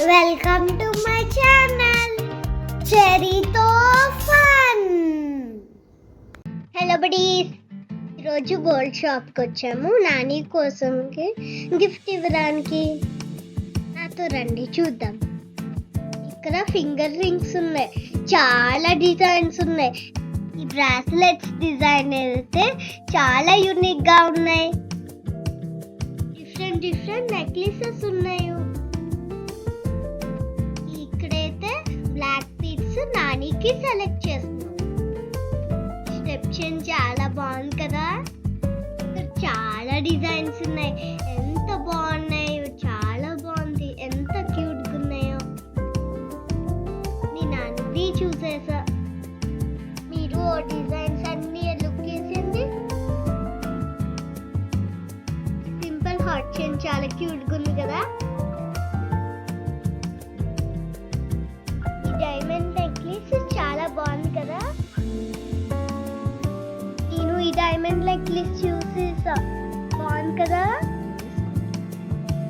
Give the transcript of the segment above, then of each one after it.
Welcome to my channel చెరీతో fun. Hello buddies, ఈరోజు gold షాప్కి వచ్చాము నాని కోసంకి గిఫ్ట్ ఇవ్వడానికి. నాతో రండి చూద్దాం. ఇక్కడ ఫింగర్ రింగ్స్ ఉన్నాయి, చాలా డిజైన్స్ ఉన్నాయి. ఈ బ్రాస్లెట్స్ డిజైన్ అయితే చాలా యూనిక్ గా ఉన్నాయి. డిఫరెంట్ నెక్లెసెస్ ఉన్నాయి. ఇక్కడైతే బ్లాక్ బీడ్స్ నానికి సెలెక్ట్ చేస్తున్నాం. స్టెప్ చైన్ చాలా బాగుంది కదా. ఇక్కడ చాలా డిజైన్స్ ఉన్నాయి, ఎంత బాగున్నాయో, చాలా బాగుంది, ఎంత క్యూట్ గా ఉన్నాయో. నేను అన్ని చూసేసా. మీరు డిజైన్స్ అన్ని లుక్ చేసింది. సింపుల్ హార్ట్ చైన్ చాలా క్యూట్ గా ఉంది కదా. ఈ డైమండ్ నెక్లెస్ చాలా బాగుంది కదా. నేను ఈ డైమండ్ నెక్లెస్ చూసేసా, బాగుంది కదా.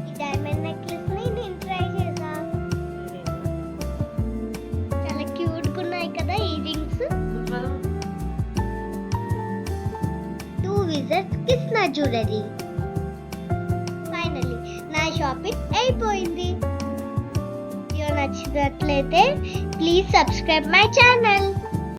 ఈ డైమండ్ నెక్లెస్ ని నేను ట్రై చేసా, చాలా క్యూట్ గా ఉన్నాయి కదా ఈ rings. 2 visits Krishna jewellery. Finally నా షాపింగ్ అయిపోయింది. వీడియో నచ్చినట్లయితే ప్లీజ్ సబ్స్క్రైబ్ మై ఛానల్.